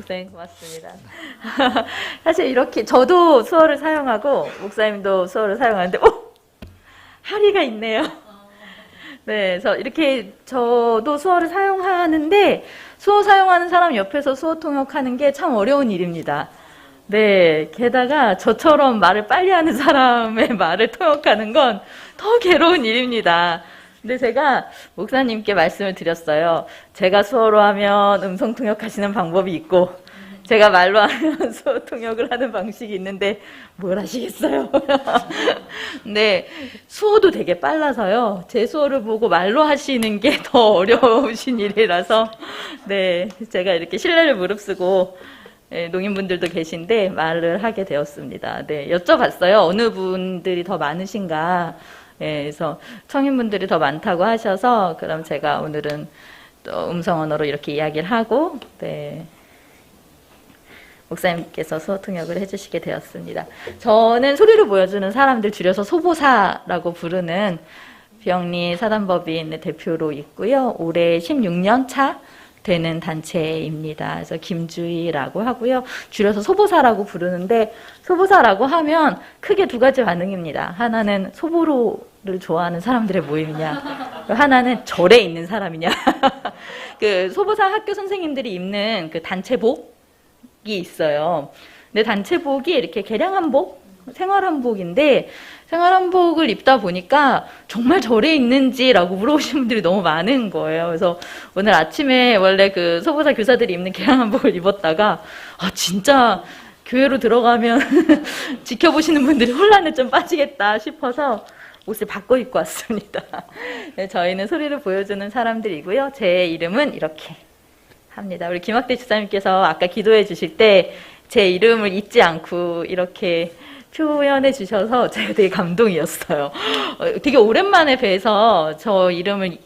네, 고맙습니다. 사실 이렇게 저도 수어를 사용하고 목사님도 수어를 사용하는데 할의가 있네요. 네, 그래서 이렇게 저도 수어를 사용하는데 수어 사용하는 사람 옆에서 수어 통역하는 게 참 어려운 일입니다. 네, 게다가 저처럼 말을 빨리 하는 사람의 말을 통역하는 건 더 괴로운 일입니다. 근데 제가 목사님께 말씀을 드렸어요. 제가 수어로 하면 음성 통역하시는 방법이 있고 제가 말로 하면 수어 통역을 하는 방식이 있는데 뭘 하시겠어요? 근데 수어도 되게 빨라서요. 제 수어를 보고 말로 하시는 게 더 어려우신 일이라서 네, 제가 이렇게 신뢰를 무릅쓰고 농인분들도 계신데 말을 하게 되었습니다. 네, 여쭤봤어요. 어느 분들이 더 많으신가? 네, 그래서 청인분들이 더 많다고 하셔서 그럼 제가 오늘은 또 음성 언어로 이렇게 이야기를 하고 네, 목사님께서 수어 통역을 해주시게 되었습니다. 저는 소리로 보여주는 사람들 줄여서 소보사라고 부르는 비영리 사단법인의 대표로 있고요. 올해 16년 차 되는 단체입니다. 그래서 김주희라고 하고요. 줄여서 소보사라고 부르는데 소보사라고 하면 크게 두 가지 반응입니다. 하나는 소보로를 좋아하는 사람들의 모임이냐, 하나는 절에 있는 사람이냐. 그 소보사 학교 선생님들이 입는 그 단체복이 있어요. 근데 단체복이 이렇게 개량한복, 생활한복인데 생활한복을 입다 보니까 정말 절에 있는지라고 물어보시는 분들이 너무 많은 거예요. 그래서 오늘 아침에 원래 그 소보사 교사들이 입는 개량한복을 입었다가 진짜 교회로 들어가면 지켜보시는 분들이 혼란에 좀 빠지겠다 싶어서 옷을 바꿔 입고 왔습니다. 네, 저희는 소리를 보여주는 사람들이고요. 제 이름은 이렇게 합니다. 우리 김학대 집사님께서 아까 기도해 주실 때 제 이름을 잊지 않고 이렇게 표현해 주셔서 제가 되게 감동이었어요. 되게 오랜만에 뵈서 저 이름을,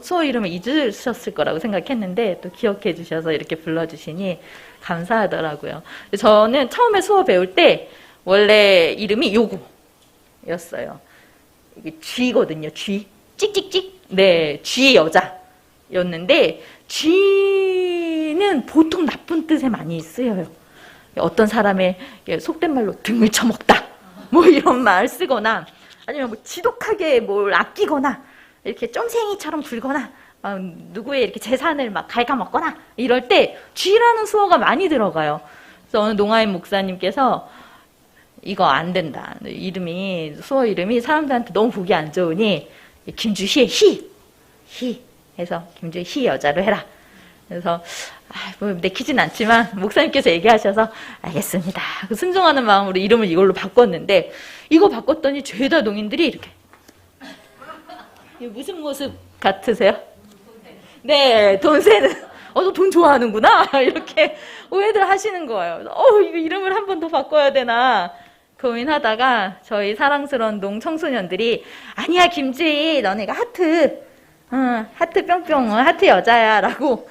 수어 이름을 잊으셨을 거라고 생각했는데 또 기억해 주셔서 이렇게 불러주시니 감사하더라고요. 저는 처음에 수어 배울 때 원래 이름이 요거였어요. 이게 쥐거든요. 쥐. 찍찍찍. 네, 쥐 여자였는데 쥐는 보통 나쁜 뜻에 많이 쓰여요. 어떤 사람의 속된 말로 등을 쳐먹다 뭐 이런 말 쓰거나 아니면 뭐 지독하게 뭘 아끼거나 이렇게 쫌생이처럼 굴거나 누구의 이렇게 재산을 막 갉아먹거나 이럴 때 쥐라는 수어가 많이 들어가요. 그래서 어느 농아인 목사님께서 이거 안 된다. 수어 이름이 사람들한테 너무 보기 안 좋으니 김주희의 희 해서 김주희 희 여자로 해라. 그래서 뭐 내키진 않지만 목사님께서 얘기하셔서 알겠습니다. 순종하는 마음으로 이름을 이걸로 바꿨는데 이거 바꿨더니 죄다 농인들이 이렇게 무슨 모습 같으세요? 네, 돈 세는 너 돈 좋아하는구나 이렇게 오해들 하시는 거예요. 이거 이름을 한 번 더 바꿔야 되나 고민하다가 저희 사랑스러운 농청소년들이 아니야 김주희 너네가 하트 뿅뿅 하트 여자야 라고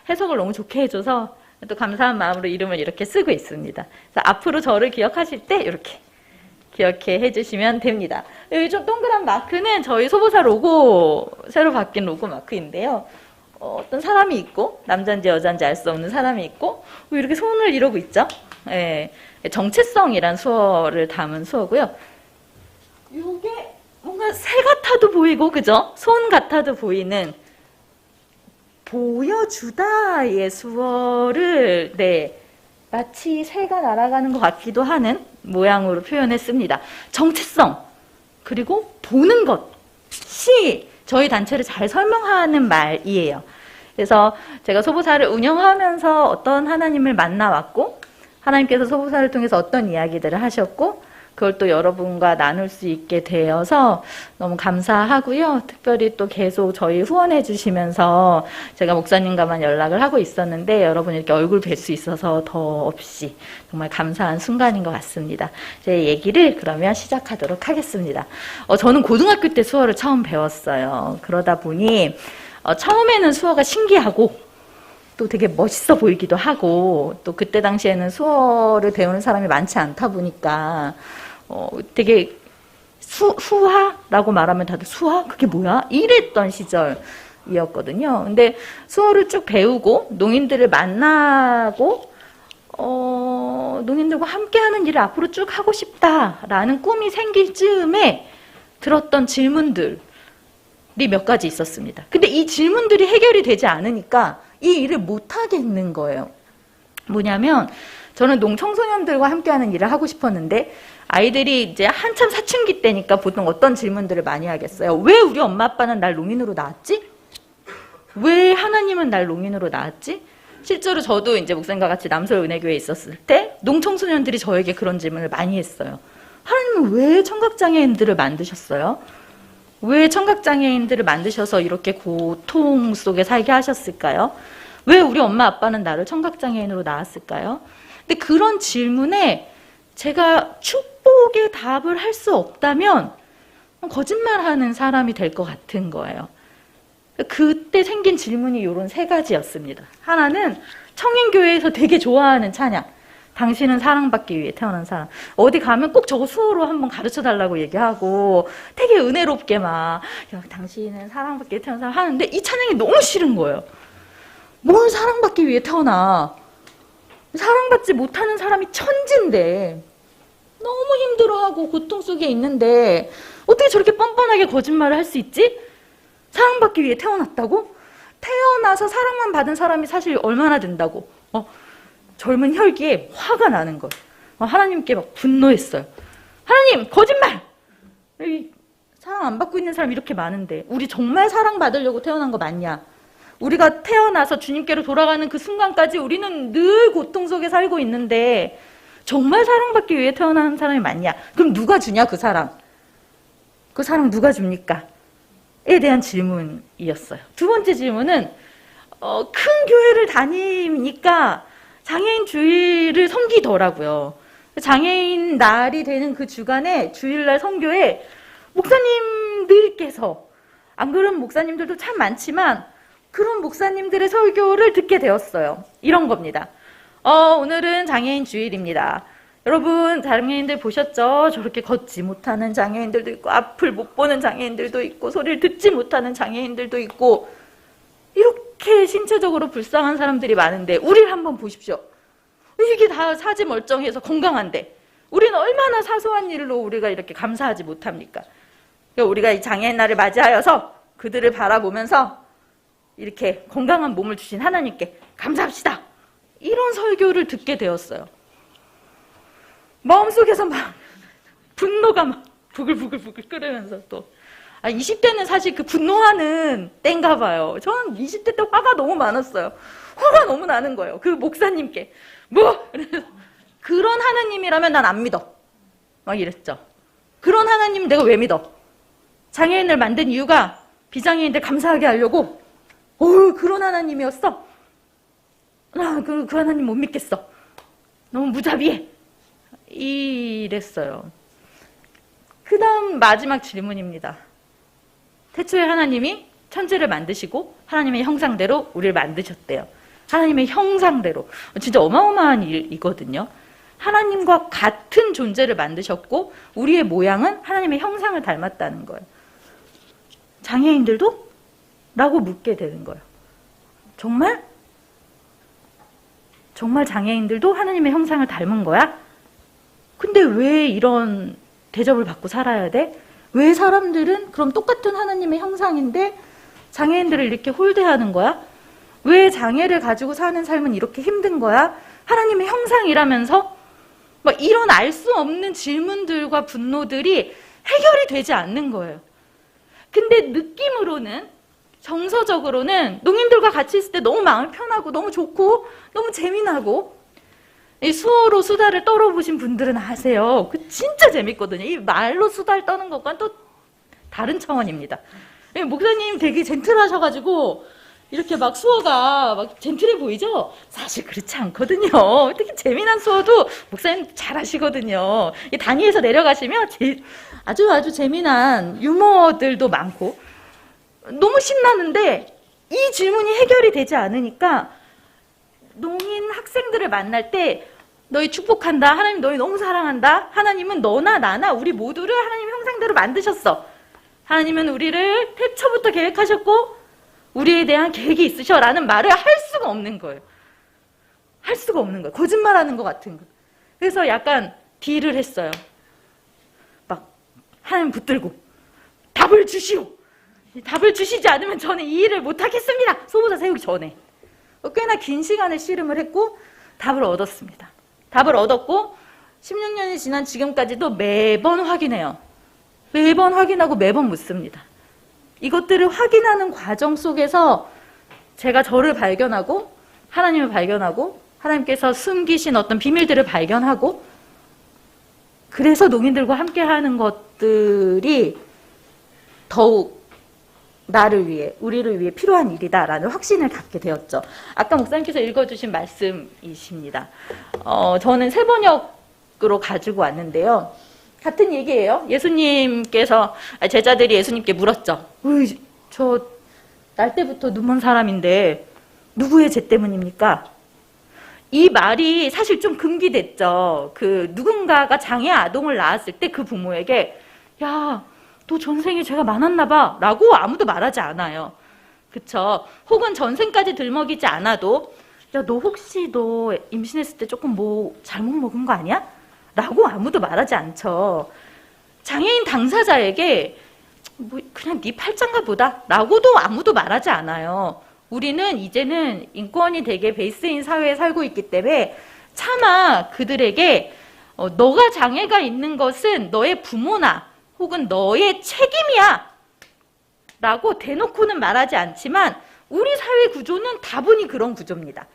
해석을 너무 좋게 해줘서 또 감사한 마음으로 이름을 이렇게 쓰고 있습니다. 그래서 앞으로 저를 기억하실 때 이렇게 기억해 해주시면 됩니다. 여기 좀 동그란 마크는 저희 소보사 로고, 새로 바뀐 로고 마크인데요. 어떤 사람이 있고 남자인지 여자인지 알 수 없는 사람이 있고 이렇게 손을 이러고 있죠. 네, 정체성이란 수어를 담은 수어고요. 이게 뭔가 새 같아도 보이고 그죠? 손 같아도 보이는 보여주다의 수어를 마치 새가 날아가는 것 같기도 하는 모양으로 표현했습니다. 정체성 그리고 보는 것이 저희 단체를 잘 설명하는 말이에요. 그래서 제가 소보사를 운영하면서 어떤 하나님을 만나왔고 하나님께서 소보사를 통해서 어떤 이야기들을 하셨고 그걸 또 여러분과 나눌 수 있게 되어서 너무 감사하고요. 특별히 또 계속 저희 후원해 주시면서 제가 목사님과만 연락을 하고 있었는데 여러분 이렇게 얼굴 뵐 수 있어서 더 없이 정말 감사한 순간인 것 같습니다. 제 얘기를 그러면 시작하도록 하겠습니다. 저는 고등학교 때 수어를 처음 배웠어요. 그러다 보니 처음에는 수어가 신기하고 또 되게 멋있어 보이기도 하고 또 그때 당시에는 수어를 배우는 사람이 많지 않다 보니까 되게 수화라고 말하면 다들 수화? 그게 뭐야? 이랬던 시절 이었거든요. 근데 수어를 쭉 배우고 농인들을 만나고 농인들과 함께하는 일을 앞으로 쭉 하고 싶다라는 꿈이 생길 즈음에 들었던 질문들이 몇 가지 있었습니다. 근데 이 질문들이 해결이 되지 않으니까 이 일을 못 하겠는 거예요. 뭐냐면 저는 농청소년들과 함께하는 일을 하고 싶었는데 아이들이 이제 한참 사춘기 때니까 보통 어떤 질문들을 많이 하겠어요. 왜 우리 엄마 아빠는 날 농인으로 낳았지? 왜 하나님은 날 농인으로 낳았지? 실제로 저도 이제 목사님과 같이 남서은혜교회에 있었을 때 농청소년들이 저에게 그런 질문을 많이 했어요. 하나님은 왜 청각장애인들을 만드셨어요? 왜 청각장애인들을 만드셔서 이렇게 고통 속에 살게 하셨을까요? 왜 우리 엄마 아빠는 나를 청각장애인으로 낳았을까요? 근데 그런 질문에 제가 축복의 답을 할 수 없다면 거짓말하는 사람이 될 것 같은 거예요. 그때 생긴 질문이 이런 세 가지였습니다. 하나는 청인교회에서 되게 좋아하는 찬양. 당신은 사랑받기 위해 태어난 사람. 어디 가면 꼭 저거 수어로 한번 가르쳐달라고 얘기하고 되게 은혜롭게 막 당신은 사랑받기 위해 태어난 사람 하는데 이 찬양이 너무 싫은 거예요. 뭘 사랑받기 위해 태어나. 사랑받지 못하는 사람이 천진데 너무 힘들어하고 고통 속에 있는데 어떻게 저렇게 뻔뻔하게 거짓말을 할 수 있지? 사랑받기 위해 태어났다고? 태어나서 사랑만 받은 사람이 사실 얼마나 된다고? 젊은 혈기에 화가 나는 거예요. 하나님께 막 분노했어요. 하나님, 거짓말! 사랑 안 받고 있는 사람 이렇게 많은데 우리 정말 사랑받으려고 태어난 거 맞냐? 우리가 태어나서 주님께로 돌아가는 그 순간까지 우리는 늘 고통 속에 살고 있는데 정말 사랑받기 위해 태어난 사람이 맞냐? 그럼 누가 주냐, 그 사랑? 그 사랑 누가 줍니까? 에 대한 질문이었어요. 두 번째 질문은 큰 교회를 다니니까 장애인 주일을 섬기더라고요. 장애인 날이 되는 그 주간에 주일날 선교에 목사님들께서, 안 그런 목사님들도 참 많지만 그런 목사님들의 설교를 듣게 되었어요. 이런 겁니다. 오늘은 장애인 주일입니다. 여러분, 장애인들 보셨죠? 저렇게 걷지 못하는 장애인들도 있고 앞을 못 보는 장애인들도 있고 소리를 듣지 못하는 장애인들도 있고 이렇게 신체적으로 불쌍한 사람들이 많은데 우리를 한번 보십시오. 이게 다 사지 멀쩡해서 건강한데 우리는 얼마나 사소한 일로 우리가 이렇게 감사하지 못합니까? 우리가 이 장애인 날을 맞이하여서 그들을 바라보면서 이렇게 건강한 몸을 주신 하나님께 감사합시다. 이런 설교를 듣게 되었어요. 마음속에서 막 분노가 막 부글부글 끓으면서 또 20대는 사실 그 분노하는 때인가 봐요. 저는 20대 때 화가 너무 많았어요. 화가 너무 나는 거예요. 그 목사님께 그런 하나님이라면 난 안 믿어 막 이랬죠. 그런 하나님 내가 왜 믿어? 장애인을 만든 이유가 비장애인들 감사하게 하려고? 그런 하나님이었어? 그 하나님 못 믿겠어. 너무 무자비해. 이랬어요. 그 다음 마지막 질문입니다. 태초에 하나님이 천지를 만드시고 하나님의 형상대로 우리를 만드셨대요. 하나님의 형상대로. 진짜 어마어마한 일이거든요. 하나님과 같은 존재를 만드셨고 우리의 모양은 하나님의 형상을 닮았다는 거예요. 장애인들도? 라고 묻게 되는 거예요. 정말? 정말 장애인들도 하나님의 형상을 닮은 거야? 근데 왜 이런 대접을 받고 살아야 돼? 왜 사람들은 그럼 똑같은 하나님의 형상인데 장애인들을 이렇게 홀대하는 거야? 왜 장애를 가지고 사는 삶은 이렇게 힘든 거야? 하나님의 형상이라면서? 막 이런 알 수 없는 질문들과 분노들이 해결이 되지 않는 거예요. 근데 느낌으로는, 정서적으로는 농인들과 같이 있을 때 너무 마음이 편하고 너무 좋고 너무 재미나고, 이 수어로 수다를 떨어보신 분들은 아세요. 그 진짜 재밌거든요. 이 말로 수다를 떠는 것과는 또 다른 차원입니다. 목사님 되게 젠틀하셔가지고 이렇게 막 수어가 막 젠틀해 보이죠? 사실 그렇지 않거든요. 특히 재미난 수어도 목사님 잘 하시거든요. 이 단위에서 내려가시면 아주 재미난 유머들도 많고 너무 신나는데 이 질문이 해결이 되지 않으니까 농인 학생들을 만날 때 너희 축복한다. 하나님 너희 너무 사랑한다. 하나님은 너나 나나 우리 모두를 하나님 형상대로 만드셨어. 하나님은 우리를 태초부터 계획하셨고 우리에 대한 계획이 있으셔 라는 말을 할 수가 없는 거예요. 할 수가 없는 거예요. 거짓말하는 것 같은 거. 그래서 약간 딜을 했어요. 막 하나님 붙들고 답을 주시오. 답을 주시지 않으면 저는 이 일을 못하겠습니다. 소보사 세우기 전에. 꽤나 긴 시간을 씨름을 했고 답을 얻었습니다. 답을 얻었고 16년이 지난 지금까지도 매번 확인해요. 매번 확인하고 매번 묻습니다. 이것들을 확인하는 과정 속에서 제가 저를 발견하고 하나님을 발견하고 하나님께서 숨기신 어떤 비밀들을 발견하고 그래서 농인들과 함께하는 것들이 더욱 나를 위해, 우리를 위해 필요한 일이다라는 확신을 갖게 되었죠. 아까 목사님께서 읽어주신 말씀이십니다. 저는 세번역으로 가지고 왔는데요. 같은 얘기예요. 예수님께서, 제자들이 예수님께 물었죠. 저 날 때부터 눈먼 사람인데 누구의 죄 때문입니까? 이 말이 사실 좀 금기됐죠. 누군가가 장애 아동을 낳았을 때 그 부모에게 야, 너 전생에 죄가 많았나 봐 라고 아무도 말하지 않아요. 그쵸? 혹은 전생까지 들먹이지 않아도 야, 너 혹시 너 임신했을 때 조금 뭐 잘못 먹은 거 아니야? 라고 아무도 말하지 않죠. 장애인 당사자에게 뭐 그냥 네 팔짱가 보다 라고도 아무도 말하지 않아요. 우리는 이제는 인권이 되게 베이스인 사회에 살고 있기 때문에 차마 그들에게 너가 장애가 있는 것은 너의 부모나 혹은 너의 책임이야 라고 대놓고는 말하지 않지만 우리 사회 구조는 다분히 그런 구조입니다.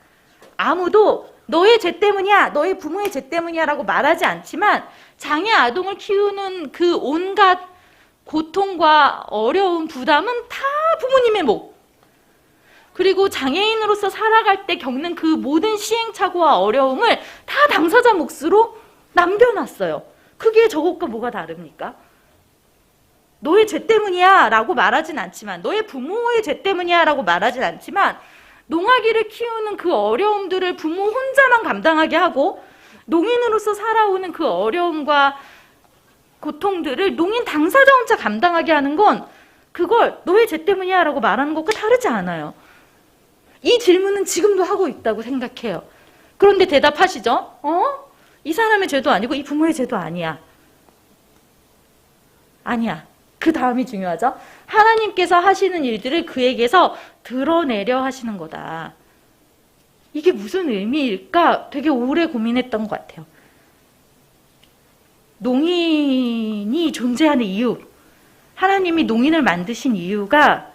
아무도 너의 죄 때문이야, 너의 부모의 죄 때문이야 라고 말하지 않지만 장애 아동을 키우는 그 온갖 고통과 어려운 부담은 다 부모님의 몫. 그리고 장애인으로서 살아갈 때 겪는 그 모든 시행착오와 어려움을 다 당사자 몫으로 남겨놨어요. 그게 저것과 뭐가 다릅니까? 너의 죄 때문이야 라고 말하진 않지만 너의 부모의 죄 때문이야 라고 말하진 않지만 농아기를 키우는 그 어려움들을 부모 혼자만 감당하게 하고 농인으로서 살아오는 그 어려움과 고통들을 농인 당사자 혼자 감당하게 하는 건 그걸 너의 죄 때문이야 라고 말하는 것과 다르지 않아요. 이 질문은 지금도 하고 있다고 생각해요. 그런데 대답하시죠? 이 사람의 죄도 아니고 이 부모의 죄도 아니야. 아니야. 그 다음이 중요하죠. 하나님께서 하시는 일들을 그에게서 드러내려 하시는 거다. 이게 무슨 의미일까 되게 오래 고민했던 것 같아요. 농인이 존재하는 이유, 하나님이 농인을 만드신 이유가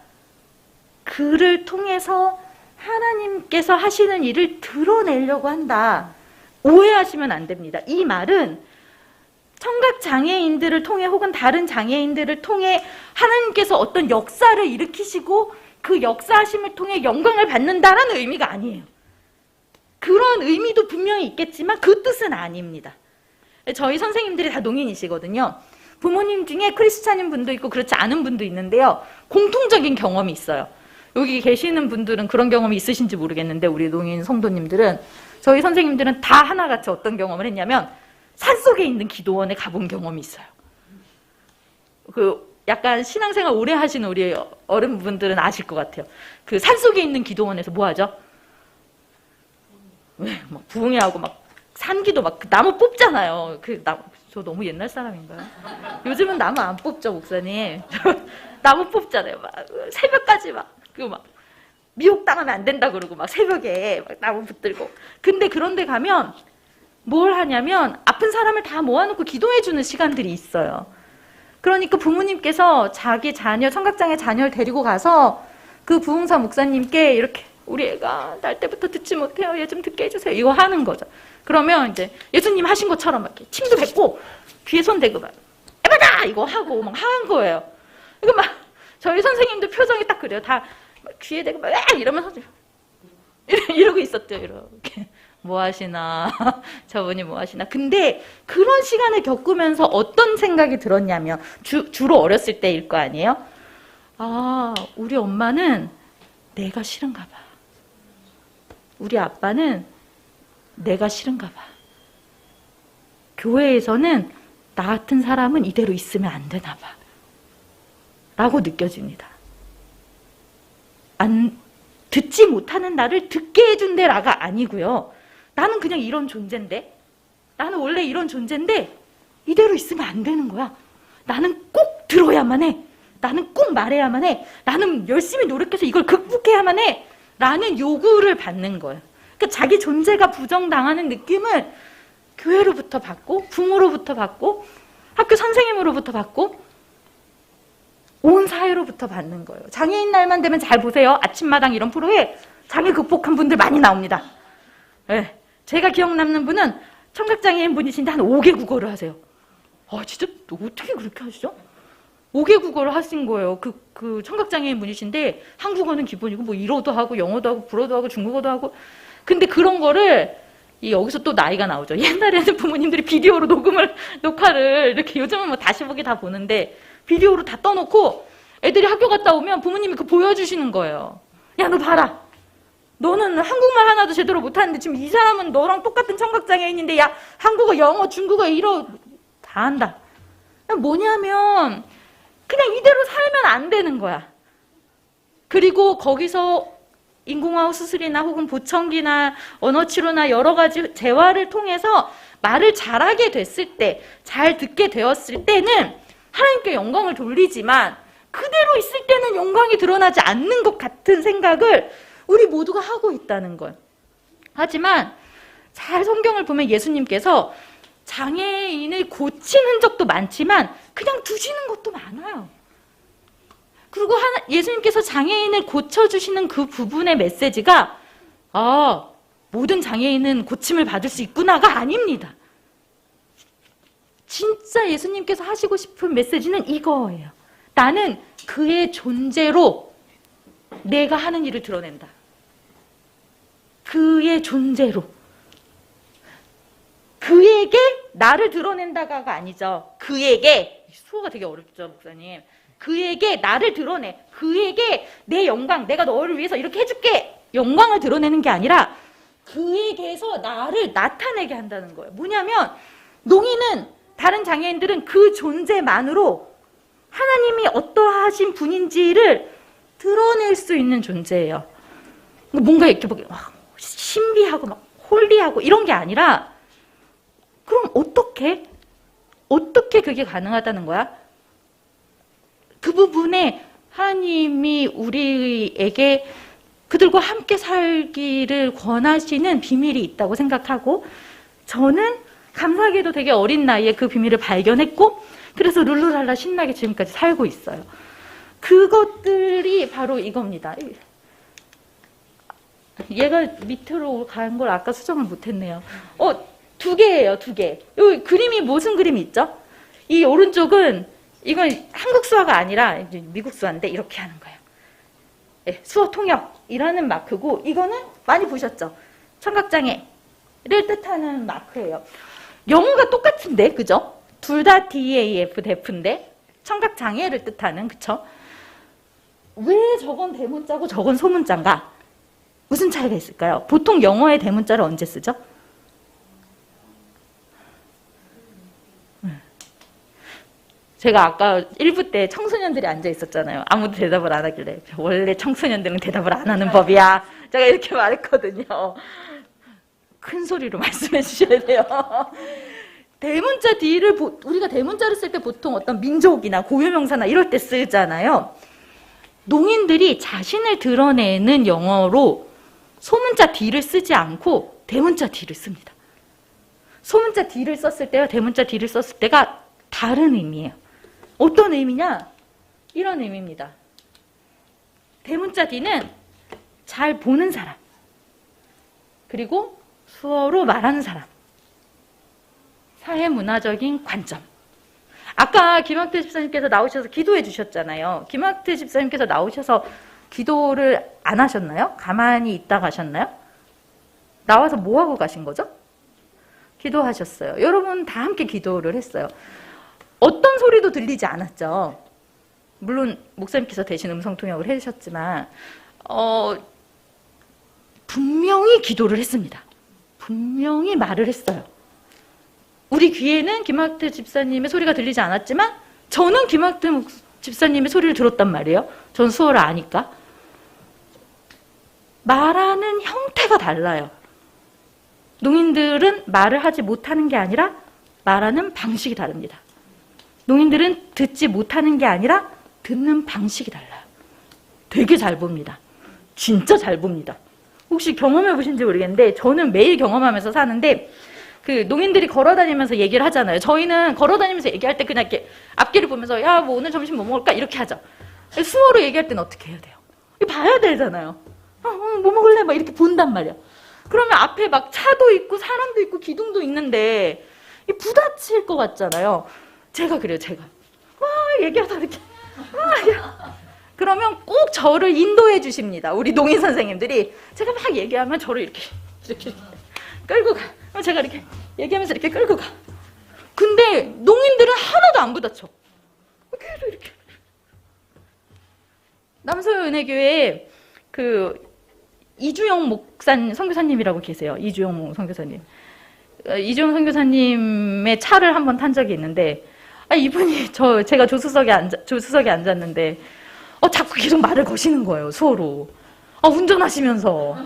그를 통해서 하나님께서 하시는 일을 드러내려고 한다. 오해하시면 안 됩니다. 이 말은 청각장애인들을 통해 혹은 다른 장애인들을 통해 하나님께서 어떤 역사를 일으키시고 그 역사하심을 통해 영광을 받는다라는 의미가 아니에요. 그런 의미도 분명히 있겠지만 그 뜻은 아닙니다. 저희 선생님들이 다 농인이시거든요. 부모님 중에 크리스찬인 분도 있고 그렇지 않은 분도 있는데요. 공통적인 경험이 있어요. 여기 계시는 분들은 그런 경험이 있으신지 모르겠는데 우리 농인 성도님들은 저희 선생님들은 다 하나같이 어떤 경험을 했냐면 산속에 있는 기도원에 가본 경험이 있어요. 약간 신앙생활 오래 하시는 우리 어른분들은 아실 것 같아요. 그 산속에 있는 기도원에서 뭐 하죠? 막 부흥회하고 막 산기도 막 나무 뽑잖아요. 저 너무 옛날 사람인가요? 요즘은 나무 안 뽑죠, 목사님. 나무 뽑잖아요. 막 새벽까지 막 미혹당하면 안 된다 그러고 막 새벽에 막 나무 붙들고. 근데 그런데 가면 뭘 하냐면 아픈 사람을 다 모아놓고 기도해주는 시간들이 있어요. 그러니까 부모님께서 자기 자녀, 청각장애 자녀를 데리고 가서 그 부흥사 목사님께 이렇게 우리 애가 날 때부터 듣지 못해요. 얘 좀 듣게 해주세요. 이거 하는 거죠. 그러면 이제 예수님 하신 것처럼 이렇게 침도 뱉고 귀에 손 대고 막 에바다 이거 하고 막 하는 거예요. 이거 막 저희 선생님도 표정이 딱 그래요. 다 귀에 대고 막 이러면서 이러고 있었죠. 이렇게. 뭐 하시나 저분이 뭐 하시나. 근데 그런 시간을 겪으면서 어떤 생각이 들었냐면 주로 어렸을 때일 거 아니에요. 아, 우리 엄마는 내가 싫은가 봐. 우리 아빠는 내가 싫은가 봐. 교회에서는 나 같은 사람은 이대로 있으면 안 되나 봐 라고 느껴집니다. 듣지 못하는 나를 듣게 해준대라가 아니고요. 나는 그냥 이런 존재인데, 나는 원래 이런 존재인데 이대로 있으면 안 되는 거야. 나는 꼭 들어야만 해. 나는 꼭 말해야만 해. 나는 열심히 노력해서 이걸 극복해야만 해. 라는 요구를 받는 거예요. 그러니까 자기 존재가 부정당하는 느낌을 교회로부터 받고, 부모로부터 받고, 학교 선생님으로부터 받고, 온 사회로부터 받는 거예요. 장애인 날만 되면 잘 보세요. 아침마당 이런 프로에 장애 극복한 분들 많이 나옵니다. 네. 제가 기억 남는 분은 청각장애인 분이신데 한 5개 국어를 하세요. 진짜 어떻게 그렇게 하시죠? 5개 국어를 하신 거예요. 그 청각장애인 분이신데 한국어는 기본이고 뭐 일어도 하고 영어도 하고 불어도 하고 중국어도 하고. 근데 그런 거를 여기서 또 나이가 나오죠. 옛날에는 부모님들이 비디오로 녹화를 이렇게, 요즘은 뭐 다시 보기 다 보는데 비디오로 다 떠놓고 애들이 학교 갔다 오면 부모님이 그거 보여주시는 거예요. 야, 너 봐라. 너는 한국말 하나도 제대로 못하는데 지금 이 사람은 너랑 똑같은 청각장애인인데, 야, 한국어, 영어, 중국어, 일어 다 한다. 뭐냐면 그냥 이대로 살면 안 되는 거야. 그리고 거기서 인공화호 수술이나 혹은 보청기나 언어치료나 여러 가지 재활을 통해서 말을 잘하게 됐을 때, 잘 듣게 되었을 때는 하나님께 영광을 돌리지만 그대로 있을 때는 영광이 드러나지 않는 것 같은 생각을 우리 모두가 하고 있다는 거예요. 하지만 잘 성경을 보면 예수님께서 장애인을 고친 흔적도 많지만 그냥 두시는 것도 많아요. 그리고 예수님께서 장애인을 고쳐주시는 그 부분의 메시지가 모든 장애인은 고침을 받을 수 있구나가 아닙니다. 진짜 예수님께서 하시고 싶은 메시지는 이거예요. 나는 그의 존재로 내가 하는 일을 드러낸다. 그의 존재로. 그에게 나를 드러낸다가 아니죠. 그에게, 수어가 되게 어렵죠, 목사님. 그에게 나를 드러내. 그에게 내 영광, 내가 너를 위해서 이렇게 해줄게. 영광을 드러내는 게 아니라 그에게서 나를 나타내게 한다는 거예요. 뭐냐면 농인은, 다른 장애인들은 그 존재만으로 하나님이 어떠하신 분인지를 드러낼 수 있는 존재예요. 뭔가 이렇게 신비하고 막 홀리하고 이런 게 아니라, 그럼 어떻게 그게 가능하다는 거야? 그 부분에 하나님이 우리에게 그들과 함께 살기를 권하시는 비밀이 있다고 생각하고, 저는 감사하게도 되게 어린 나이에 그 비밀을 발견했고, 그래서 룰루랄라 신나게 지금까지 살고 있어요. 그것들이 바로 이겁니다. 얘가 밑으로 간 걸 아까 수정을 못했네요. 2개예요, 2개. 여기 그림이 무슨 그림이 있죠? 이 오른쪽은, 이건 한국 수화가 아니라 이제 미국 수화인데 이렇게 하는 거예요. 네, 수어 통역이라는 마크고, 이거는 많이 보셨죠? 청각장애를 뜻하는 마크예요. 영어가 똑같은데, 그죠? 둘 다 DAF, 데프인데 청각장애를 뜻하는, 그쵸? 왜 저건 대문자고 저건 소문자인가? 무슨 차이가 있을까요? 보통 영어의 대문자를 언제 쓰죠? 제가 아까 1부 때 청소년들이 앉아 있었잖아요. 아무도 대답을 안 하길래, 원래 청소년들은 대답을 안 하는 법이야. 제가 이렇게 말했거든요. 큰 소리로 말씀해 주셔야 돼요. 대문자 D를, 우리가 대문자를 쓸 때 보통 어떤 민족이나 고유명사나 이럴 때 쓰잖아요. 농인들이 자신을 드러내는 영어로 소문자 D를 쓰지 않고 대문자 D를 씁니다. 소문자 D를 썼을 때와 대문자 D를 썼을 때가 다른 의미예요. 어떤 의미냐? 이런 의미입니다. 대문자 D는 잘 보는 사람, 그리고 수어로 말하는 사람, 사회문화적인 관점. 아까 김학태 집사님께서 나오셔서 기도해 주셨잖아요. 김학태 집사님께서 나오셔서 기도를 안 하셨나요? 가만히 있다 가셨나요? 나와서 뭐 하고 가신 거죠? 기도하셨어요. 여러분 다 함께 기도를 했어요. 어떤 소리도 들리지 않았죠. 물론 목사님께서 대신 음성통역을 해주셨지만 분명히 기도를 했습니다. 분명히 말을 했어요. 우리 귀에는 김학태 집사님의 소리가 들리지 않았지만 저는 김학태 집사님의 소리를 들었단 말이에요. 전 수어를 아니까. 말하는 형태가 달라요. 농인들은 말을 하지 못하는 게 아니라 말하는 방식이 다릅니다. 농인들은 듣지 못하는 게 아니라 듣는 방식이 달라요. 되게 잘 봅니다. 진짜 잘 봅니다. 혹시 경험해 보신지 모르겠는데 저는 매일 경험하면서 사는데 그 농인들이 걸어다니면서 얘기를 하잖아요. 저희는 걸어다니면서 얘기할 때 그냥 이렇게 앞길을 보면서 야, 뭐 오늘 점심 뭐 먹을까? 이렇게 하죠. 수어로 얘기할 때는 어떻게 해야 돼요? 봐야 되잖아요. 뭐 먹을래? 막 이렇게 본단 말이야. 그러면 앞에 막 차도 있고 사람도 있고 기둥도 있는데 부딪힐 것 같잖아요. 제가 그래요, 제가. 얘기하다 이렇게. 그러면 꼭 저를 인도해 주십니다. 우리 농인 선생님들이. 제가 막 얘기하면 저를 이렇게 끌고 가. 제가 이렇게 얘기하면서 이렇게 끌고 가. 근데 농인들은 하나도 안 부딪혀. 계속 이렇게. 남서은혜교회에 그 이주영 선교사님이라고 계세요. 이주영 선교사님. 이주영 선교사님의 차를 한번 탄 적이 있는데 이분이 제가 조수석에 앉았는데 자꾸 계속 말을 거시는 거예요. 수어로. 운전하시면서.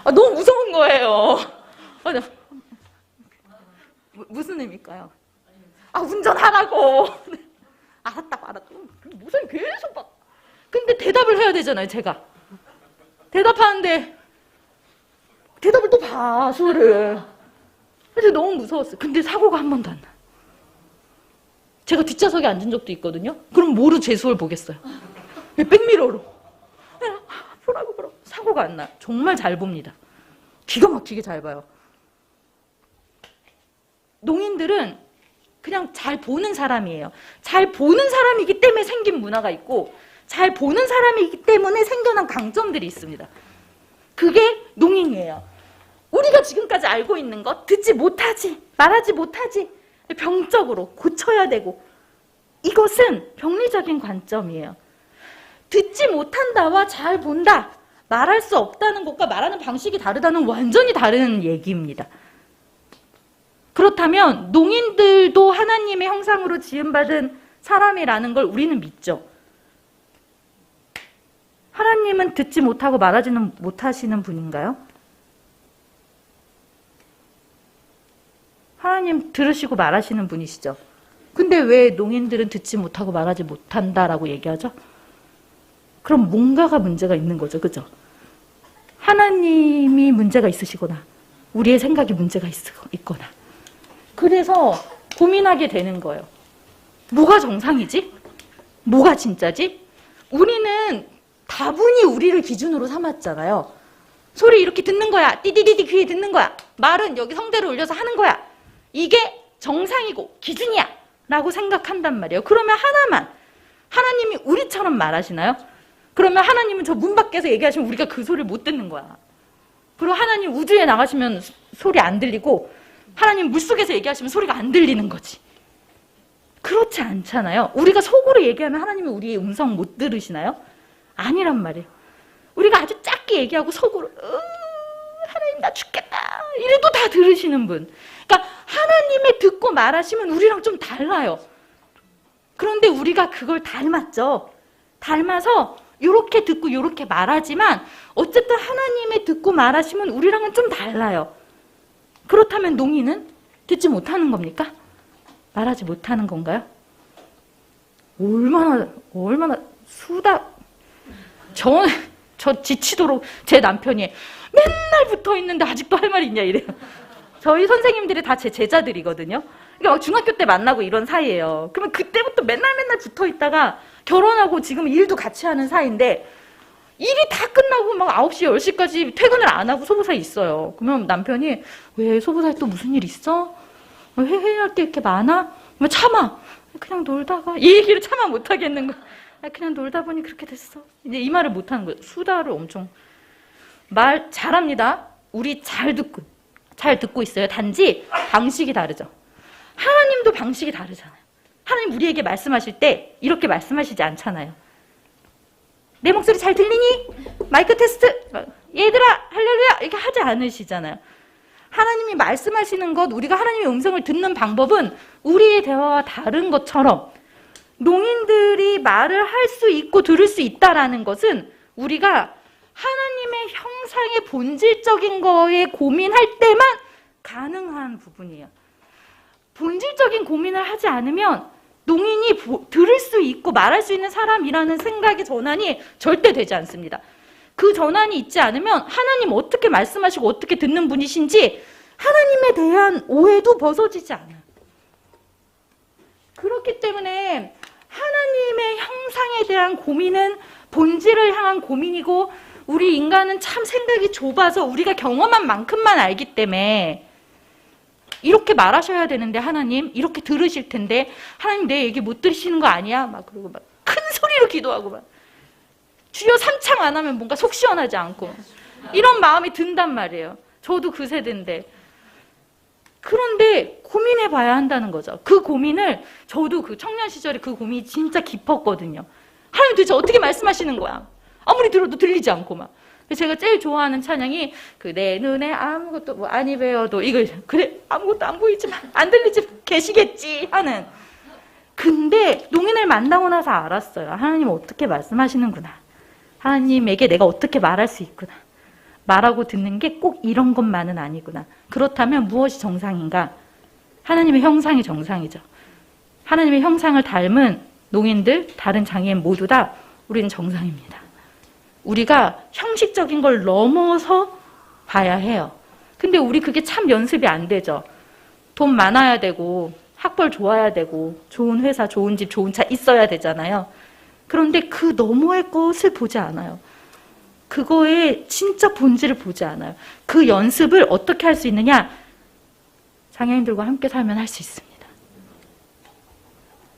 너무 무서운 거예요. 무슨 의미일까요? 운전하라고. 알았다고. 무슨 계속 막. 근데 대답을 해야 되잖아요, 제가. 대답하는데 대답을 또 봐, 수어를. 그래서 너무 무서웠어요. 근데 사고가 한 번도 안 나. 제가 뒷좌석에 앉은 적도 있거든요. 그럼 뭐로 제 수어를 보겠어요? 백미러로. 보라고. 사고가 안 나. 정말 잘 봅니다. 기가 막히게 잘 봐요. 농인들은 그냥 잘 보는 사람이에요. 잘 보는 사람이기 때문에 생긴 문화가 있고 잘 보는 사람이기 때문에 생겨난 강점들이 있습니다. 그게 농인이에요. 우리가 지금까지 알고 있는 것, 듣지 못하지, 말하지 못하지, 병적으로 고쳐야 되고, 이것은 병리적인 관점이에요. 듣지 못한다와 잘 본다, 말할 수 없다는 것과 말하는 방식이 다르다는 완전히 다른 얘기입니다. 그렇다면 농인들도 하나님의 형상으로 지음받은 사람이라는 걸 우리는 믿죠. 하나님은 듣지 못하고 말하지는 못하시는 분인가요? 하나님 들으시고 말하시는 분이시죠. 근데 왜 농인들은 듣지 못하고 말하지 못한다라고 얘기하죠? 그럼 뭔가가 문제가 있는 거죠. 그죠? 하나님이 문제가 있으시거나 우리의 생각이 문제가 있거나 그래서 고민하게 되는 거예요. 뭐가 정상이지? 뭐가 진짜지? 우리는 다분히 우리를 기준으로 삼았잖아요. 소리 이렇게 듣는 거야. 띠디디디 귀에 듣는 거야. 말은 여기 성대를 올려서 하는 거야. 이게 정상이고 기준이야 라고 생각한단 말이에요. 그러면 하나만 하나님이 우리처럼 말하시나요? 그러면 하나님은 저 문 밖에서 얘기하시면 우리가 그 소리를 못 듣는 거야. 그리고 하나님 우주에 나가시면 소리 안 들리고 하나님 물속에서 얘기하시면 소리가 안 들리는 거지. 그렇지 않잖아요. 우리가 속으로 얘기하면 하나님이 우리의 음성 못 들으시나요? 아니란 말이에요. 우리가 아주 작게 얘기하고 속으로 하나님 나 죽겠다 이래도 다 들으시는 분. 그러니까 하나님의 듣고 말하시면 우리랑 좀 달라요. 그런데 우리가 그걸 닮았죠. 닮아서 이렇게 듣고 이렇게 말하지만 어쨌든 하나님의 듣고 말하시면 우리랑은 좀 달라요. 그렇다면 농인은 듣지 못하는 겁니까? 말하지 못하는 건가요? 얼마나 수다. 저 지치도록 제 남편이 맨날 붙어 있는데 아직도 할 말이 있냐 이래요. 저희 선생님들이 다 제 제자들이거든요. 그러니까 막 중학교 때 만나고 이런 사이예요. 그러면 그때부터 맨날 붙어 있다가 결혼하고 지금 일도 같이 하는 사이인데 일이 다 끝나고 막 9시, 10시까지 퇴근을 안 하고 소보사에 있어요. 그러면 남편이 왜 소보사에 또 무슨 일 있어? 왜 회의할 게 이렇게 많아? 왜 참아? 그냥 놀다가 이 얘기를 참아 못 하겠는 거야. 그냥 놀다 보니 그렇게 됐어. 이제 이 말을 못 하는 거예요. 수다를 엄청 말 잘합니다. 우리 잘 듣고 있어요. 단지 방식이 다르죠. 하나님도 방식이 다르잖아요. 하나님 우리에게 말씀하실 때 이렇게 말씀하시지 않잖아요. 내 목소리 잘 들리니? 마이크 테스트. 얘들아 할렐루야 이렇게 하지 않으시잖아요. 하나님이 말씀하시는 것, 우리가 하나님의 음성을 듣는 방법은 우리의 대화와 다른 것처럼 농인들이 말을 할 수 있고 들을 수 있다라는 것은 우리가 하나님의 형상의 본질적인 거에 고민할 때만 가능한 부분이에요. 본질적인 고민을 하지 않으면 농인이 들을 수 있고 말할 수 있는 사람이라는 생각의 전환이 절대 되지 않습니다. 그 전환이 있지 않으면 하나님 어떻게 말씀하시고 어떻게 듣는 분이신지 하나님에 대한 오해도 벗어지지 않아요. 그렇기 때문에 하나님의 형상에 대한 고민은 본질을 향한 고민이고, 우리 인간은 참 생각이 좁아서 우리가 경험한 만큼만 알기 때문에 이렇게 말하셔야 되는데 하나님 이렇게 들으실 텐데 하나님 내 얘기 못 들으시는 거 아니야? 막 그러고 막 큰 소리로 기도하고 막 주여 삼창 안 하면 뭔가 속 시원하지 않고 이런 마음이 든단 말이에요. 저도 그 세대인데. 그런데 고민해 봐야 한다는 거죠. 그 고민을, 저도 그 청년 시절에 그 고민이 진짜 깊었거든요. 하나님 도대체 어떻게 말씀하시는 거야? 아무리 들어도 들리지 않고 막. 제가 제일 좋아하는 찬양이 그 내 눈에 아무것도 뭐 아니 배워도 이거, 그래 아무것도 안 보이지만 안 들리지 계시겠지 하는. 근데 농인을 만나고 나서 알았어요. 하나님 어떻게 말씀하시는구나. 하나님에게 내가 어떻게 말할 수 있구나. 말하고 듣는 게 꼭 이런 것만은 아니구나. 그렇다면 무엇이 정상인가? 하나님의 형상이 정상이죠. 하나님의 형상을 닮은 농인들, 다른 장애인 모두 다 우리는 정상입니다. 우리가 형식적인 걸 넘어서 봐야 해요. 근데 우리 그게 참 연습이 안 되죠. 돈 많아야 되고 학벌 좋아야 되고 좋은 회사, 좋은 집, 좋은 차 있어야 되잖아요. 그런데 그 너머의 것을 보지 않아요. 그거의 진짜 본질을 보지 않아요. 그 연습을 어떻게 할 수 있느냐? 장애인들과 함께 살면 할 수 있습니다.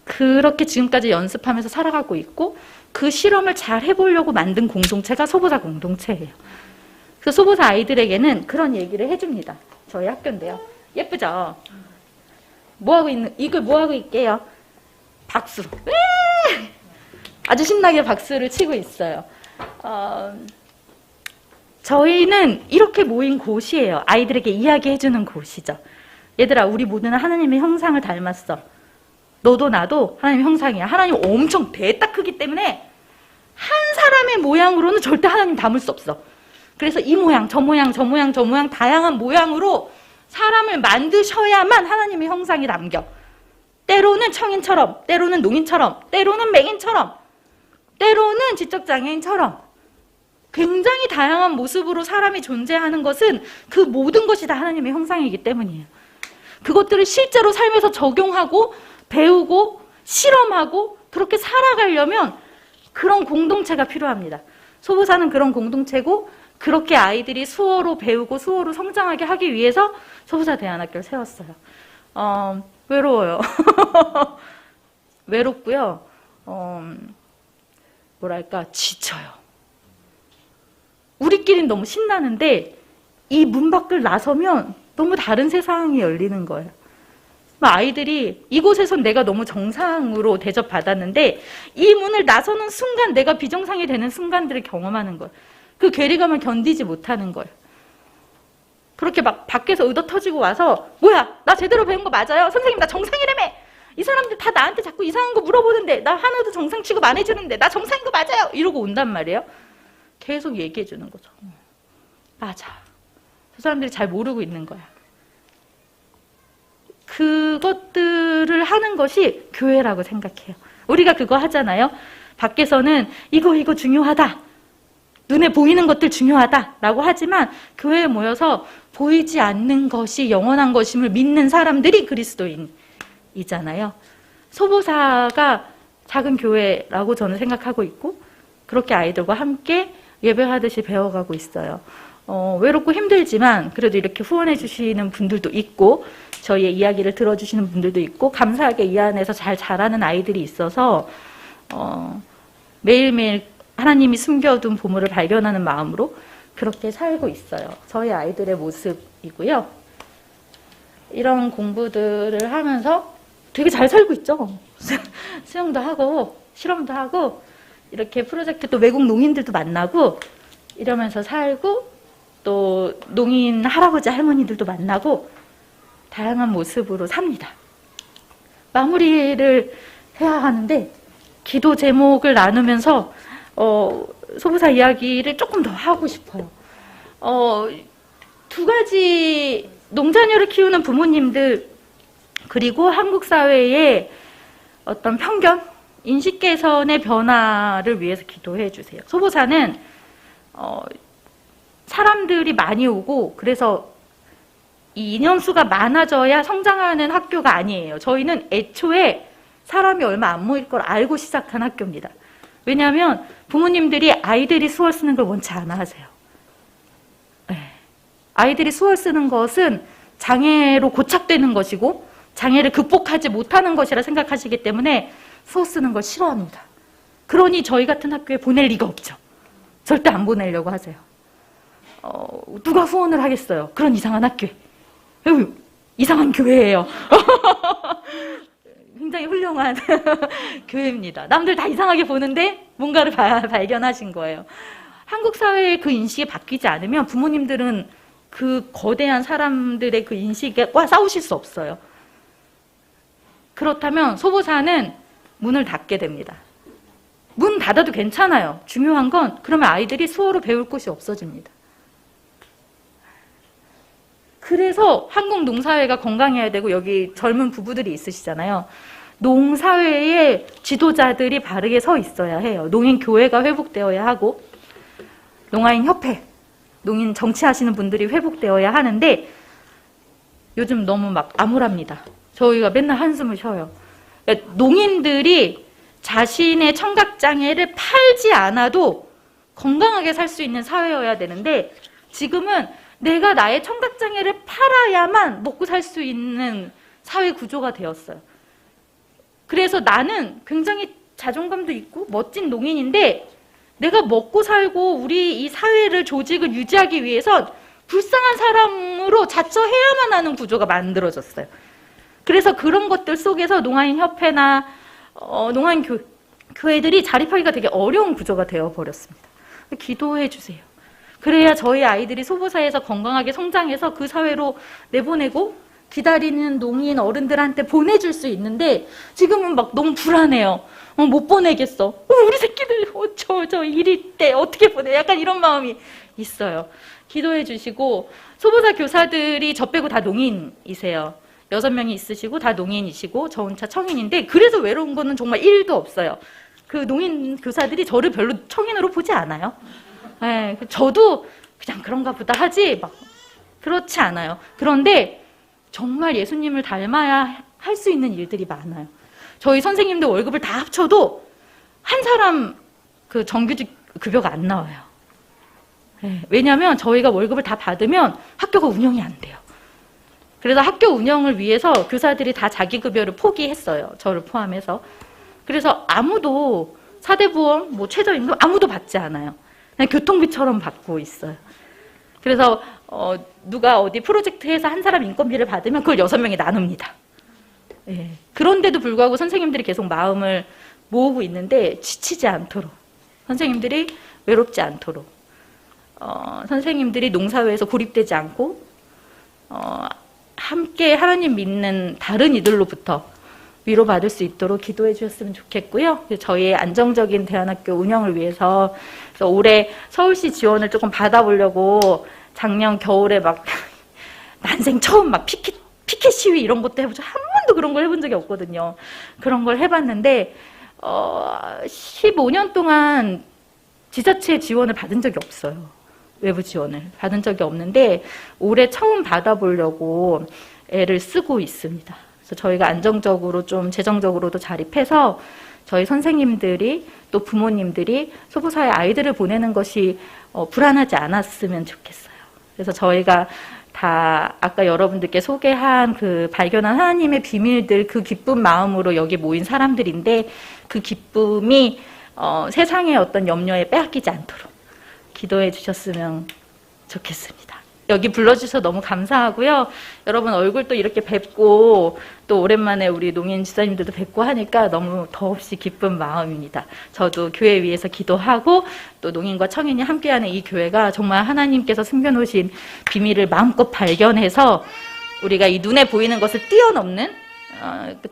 그렇게 지금까지 연습하면서 살아가고 있고, 그 실험을 잘 해보려고 만든 공동체가 소보사 공동체예요. 그래서 소보사 아이들에게는 그런 얘기를 해줍니다. 저희 학교인데요. 예쁘죠? 이걸 뭐하고 있게요? 박수. 아주 신나게 박수를 치고 있어요. 저희는 이렇게 모인 곳이에요. 아이들에게 이야기해주는 곳이죠. 얘들아, 우리 모두는 하나님의 형상을 닮았어. 너도 나도 하나님의 형상이야. 하나님 엄청 대딱 크기 때문에 한 사람의 모양으로는 절대 하나님 담을 수 없어. 그래서 이 모양, 저 모양, 저 모양, 저 모양, 다양한 모양으로 사람을 만드셔야만 하나님의 형상이 담겨. 때로는 청인처럼, 때로는 농인처럼, 때로는 맹인처럼, 때로는 지적장애인처럼 굉장히 다양한 모습으로 사람이 존재하는 것은 그 모든 것이 다 하나님의 형상이기 때문이에요. 그것들을 실제로 삶에서 적용하고 배우고 실험하고 그렇게 살아가려면 그런 공동체가 필요합니다. 소보사는 그런 공동체고, 그렇게 아이들이 수어로 배우고 수어로 성장하게 하기 위해서 소보사 대안학교를 세웠어요. 외로워요. 외롭고요. 지쳐요. 우리끼리는 너무 신나는데 이 문 밖을 나서면 너무 다른 세상이 열리는 거예요. 아이들이 이곳에선 내가 너무 정상으로 대접받았는데 이 문을 나서는 순간 내가 비정상이 되는 순간들을 경험하는 거예요. 그 괴리감을 견디지 못하는 거예요. 그렇게 막 밖에서 의도 터지고 와서 뭐야, 나 제대로 배운 거 맞아요? 선생님, 나 정상이라며! 이 사람들 다 나한테 자꾸 이상한 거 물어보는데 나 하나도 정상 취급 안 해주는데 나 정상인 거 맞아요? 이러고 온단 말이에요. 계속 얘기해 주는 거죠. 맞아. 저 사람들이 잘 모르고 있는 거야. 그것들을 하는 것이 교회라고 생각해요. 우리가 그거 하잖아요. 밖에서는 이거 중요하다. 눈에 보이는 것들 중요하다라고 하지만 교회에 모여서 보이지 않는 것이 영원한 것임을 믿는 사람들이 그리스도인이잖아요. 소보사가 작은 교회라고 저는 생각하고 있고, 그렇게 아이들과 함께 예배하듯이 배워가고 있어요. 외롭고 힘들지만 그래도 이렇게 후원해 주시는 분들도 있고, 저희의 이야기를 들어주시는 분들도 있고, 감사하게 이 안에서 잘 자라는 아이들이 있어서 매일매일 하나님이 숨겨둔 보물을 발견하는 마음으로 그렇게 살고 있어요. 저희 아이들의 모습이고요. 이런 공부들을 하면서 되게 잘 살고 있죠. 수영도 하고 실험도 하고 이렇게 프로젝트, 또 외국 농인들도 만나고 이러면서 살고, 또 농인 할아버지 할머니들도 만나고 다양한 모습으로 삽니다. 마무리를 해야 하는데 기도 제목을 나누면서 소보사 이야기를 조금 더 하고 싶어요. 두 가지 농자녀를 키우는 부모님들 그리고 한국 사회의 어떤 편견, 인식 개선의 변화를 위해서 기도해 주세요. 소보사는 사람들이 많이 오고 그래서 이 인원수가 많아져야 성장하는 학교가 아니에요. 저희는 애초에 사람이 얼마 안 모일 걸 알고 시작한 학교입니다. 왜냐하면 부모님들이 아이들이 수월 쓰는 걸 원치 않아 하세요. 아이들이 수월 쓰는 것은 장애로 고착되는 것이고 장애를 극복하지 못하는 것이라 생각하시기 때문에 수어 쓰는 걸 싫어합니다. 그러니 저희 같은 학교에 보낼 리가 없죠. 절대 안 보내려고 하세요. 누가 후원을 하겠어요? 그런 이상한 학교에. 이상한 교회예요. 굉장히 훌륭한 교회입니다. 남들 다 이상하게 보는데 뭔가를 발견하신 거예요. 한국 사회의 그 인식이 바뀌지 않으면 부모님들은 그 거대한 사람들의 그 인식과 싸우실 수 없어요. 그렇다면 소보사는 문을 닫게 됩니다. 문 닫아도 괜찮아요. 중요한 건 그러면 아이들이 수어로 배울 곳이 없어집니다. 그래서 한국 농사회가 건강해야 되고 여기 젊은 부부들이 있으시잖아요. 농사회의 지도자들이 바르게 서 있어야 해요. 농인교회가 회복되어야 하고 농아인협회, 농인 정치하시는 분들이 회복되어야 하는데 요즘 너무 막 암울합니다. 저희가 맨날 한숨을 쉬어요. 농인들이 자신의 청각장애를 팔지 않아도 건강하게 살 수 있는 사회여야 되는데 지금은 내가 나의 청각장애를 팔아야만 먹고 살 수 있는 사회 구조가 되었어요. 그래서 나는 굉장히 자존감도 있고 멋진 농인인데 내가 먹고 살고 우리 이 사회를 조직을 유지하기 위해선 불쌍한 사람으로 자처해야만 하는 구조가 만들어졌어요. 그래서 그런 것들 속에서 농아인협회나 농아인교회들이 자립하기가 되게 어려운 구조가 되어버렸습니다. 기도해 주세요. 그래야 저희 아이들이 소보사에서 건강하게 성장해서 그 사회로 내보내고 기다리는 농인 어른들한테 보내줄 수 있는데 지금은 막 너무 불안해요. 못 보내겠어. 우리 새끼들 저 일이 때 어떻게 보내? 약간 이런 마음이 있어요. 기도해 주시고 소보사 교사들이 저 빼고 다 농인이세요. 6명이 있으시고 다 농인이시고 저 혼자 청인인데 그래서 외로운 거는 정말 1도 없어요. 그 농인 교사들이 저를 별로 청인으로 보지 않아요. 네, 저도 그냥 그런가 보다 하지 막 그렇지 않아요. 그런데 정말 예수님을 닮아야 할 수 있는 일들이 많아요. 저희 선생님들 월급을 다 합쳐도 한 사람 그 정규직 급여가 안 나와요. 네, 왜냐하면 저희가 월급을 다 받으면 학교가 운영이 안 돼요. 그래서 학교 운영을 위해서 교사들이 다 자기 급여를 포기했어요. 저를 포함해서. 그래서 아무도 사대보험, 뭐 최저임금 아무도 받지 않아요. 그냥 교통비처럼 받고 있어요. 그래서 누가 어디 프로젝트에서 한 사람 인건비를 받으면 그걸 6명이 나눕니다. 예. 그런데도 불구하고 선생님들이 계속 마음을 모으고 있는데 지치지 않도록 선생님들이 외롭지 않도록 선생님들이 농사회에서 고립되지 않고 함께 하나님 믿는 다른 이들로부터 위로받을 수 있도록 기도해 주셨으면 좋겠고요. 저희의 안정적인 대안학교 운영을 위해서 그래서 올해 서울시 지원을 조금 받아보려고 작년 겨울에 막 난생 처음 막 피켓 시위 이런 것도 해보죠. 한 번도 그런 걸 해본 적이 없거든요. 그런 걸 해봤는데 15년 동안 지자체 지원을 받은 적이 없어요. 외부 지원을 받은 적이 없는데 올해 처음 받아보려고 애를 쓰고 있습니다. 그래서 저희가 안정적으로 좀 재정적으로도 자립해서 저희 선생님들이 또 부모님들이 소보사에 아이들을 보내는 것이 불안하지 않았으면 좋겠어요. 그래서 저희가 다 아까 여러분들께 소개한 그 발견한 하나님의 비밀들 그 기쁜 마음으로 여기 모인 사람들인데 그 기쁨이 세상의 어떤 염려에 빼앗기지 않도록 기도해 주셨으면 좋겠습니다. 여기 불러주셔서 너무 감사하고요. 여러분 얼굴도 이렇게 뵙고 또 오랜만에 우리 농인 지사님들도 뵙고 하니까 너무 더없이 기쁜 마음입니다. 저도 교회 위해서 기도하고 또 농인과 청인이 함께하는 이 교회가 정말 하나님께서 숨겨놓으신 비밀을 마음껏 발견해서 우리가 이 눈에 보이는 것을 뛰어넘는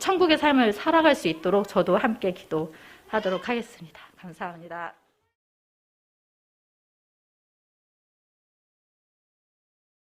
천국의 삶을 살아갈 수 있도록 저도 함께 기도하도록 하겠습니다. 감사합니다.